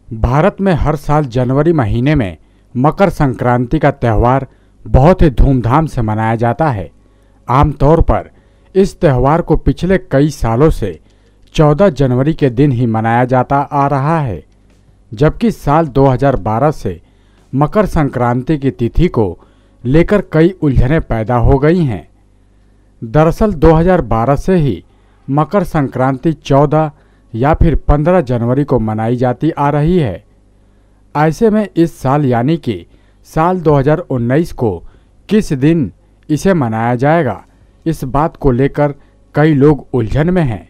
भारत में हर साल जनवरी महीने में मकर संक्रांति का त्यौहार बहुत ही धूमधाम से मनाया जाता है। आमतौर पर इस त्यौहार को पिछले कई सालों से 14 जनवरी के दिन ही मनाया जाता आ रहा है, जबकि साल 2012 से मकर संक्रांति की तिथि को लेकर कई उलझनें पैदा हो गई हैं। दरअसल 2012 से ही मकर संक्रांति 14 या फिर 15 जनवरी को मनाई जाती आ रही है। ऐसे में इस साल यानी कि साल 2019 को किस दिन इसे मनाया जाएगा, इस बात को लेकर कई लोग उलझन में हैं।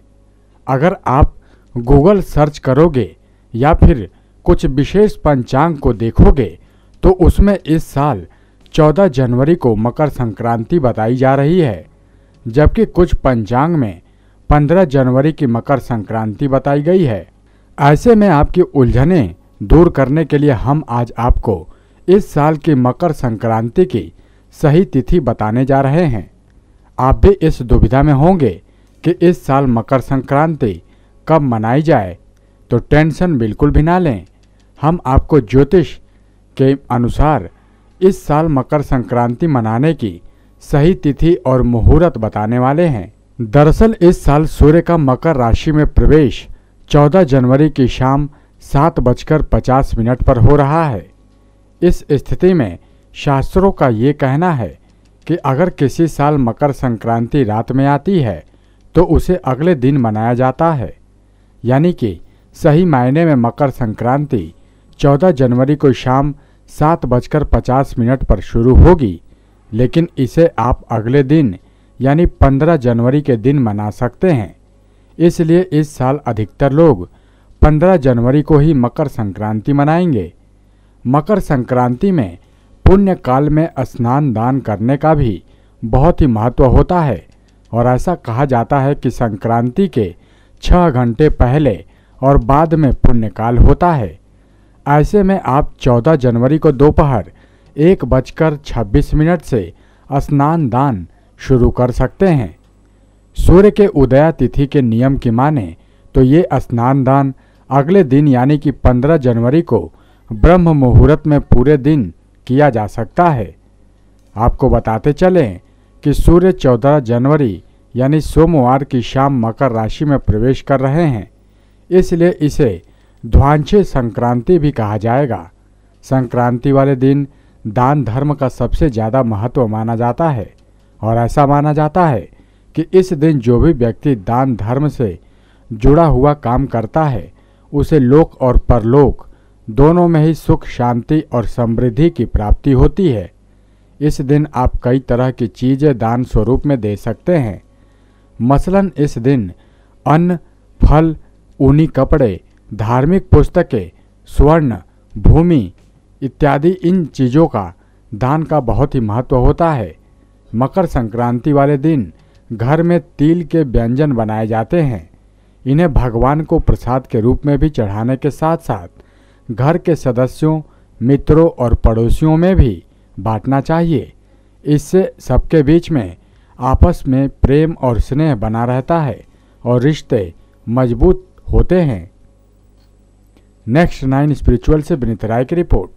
अगर आप गूगल सर्च करोगे या फिर कुछ विशेष पंचांग को देखोगे तो उसमें इस साल 14 जनवरी को मकर संक्रांति बताई जा रही है, जबकि कुछ पंचांग में 15 जनवरी की मकर संक्रांति बताई गई है। ऐसे में आपकी उलझनें दूर करने के लिए हम आज आपको इस साल की मकर संक्रांति की सही तिथि बताने जा रहे हैं। आप भी इस दुविधा में होंगे कि इस साल मकर संक्रांति कब मनाई जाए, तो टेंशन बिल्कुल भी ना लें। हम आपको ज्योतिष के अनुसार इस साल मकर संक्रांति मनाने की सही तिथि और मुहूर्त बताने वाले हैं। दरअसल इस साल सूर्य का मकर राशि में प्रवेश 14 जनवरी की शाम 7:50 पर हो रहा है। इस स्थिति में शास्त्रों का ये कहना है कि अगर किसी साल मकर संक्रांति रात में आती है तो उसे अगले दिन मनाया जाता है, यानी कि सही मायने में मकर संक्रांति 14 जनवरी को शाम 7:50 पर शुरू होगी, लेकिन इसे आप अगले दिन यानी 15 जनवरी के दिन मना सकते हैं। इसलिए इस साल अधिकतर लोग 15 जनवरी को ही मकर संक्रांति मनाएंगे। मकर संक्रांति में पुण्य काल में स्नान दान करने का भी बहुत ही महत्व होता है और ऐसा कहा जाता है कि संक्रांति के 6 घंटे पहले और बाद में पुण्य काल होता है। ऐसे में आप 14 जनवरी को दोपहर 1:26 से स्नान दान शुरू कर सकते हैं। सूर्य के उदया तिथि के नियम की माने तो ये स्नान दान अगले दिन यानी कि 15 जनवरी को ब्रह्म मुहूर्त में पूरे दिन किया जा सकता है। आपको बताते चलें कि सूर्य 14 जनवरी यानी सोमवार की शाम मकर राशि में प्रवेश कर रहे हैं, इसलिए इसे ध्वांशे संक्रांति भी कहा जाएगा। संक्रांति वाले दिन दान धर्म का सबसे ज़्यादा महत्व माना जाता है और ऐसा माना जाता है कि इस दिन जो भी व्यक्ति दान धर्म से जुड़ा हुआ काम करता है उसे लोक और परलोक दोनों में ही सुख शांति और समृद्धि की प्राप्ति होती है। इस दिन आप कई तरह की चीज़ें दान स्वरूप में दे सकते हैं। मसलन इस दिन अन्न, फल, ऊनी कपड़े, धार्मिक पुस्तकें, स्वर्ण, भूमि इत्यादि इन चीज़ों का दान का बहुत ही महत्व होता है। मकर संक्रांति वाले दिन घर में तिल के व्यंजन बनाए जाते हैं। इन्हें भगवान को प्रसाद के रूप में भी चढ़ाने के साथ साथ घर के सदस्यों, मित्रों और पड़ोसियों में भी बांटना चाहिए। इससे सबके बीच में आपस में प्रेम और स्नेह बना रहता है और रिश्ते मजबूत होते हैं। नेक्स्ट 9 स्पिरिचुअल से विनीत राय की रिपोर्ट।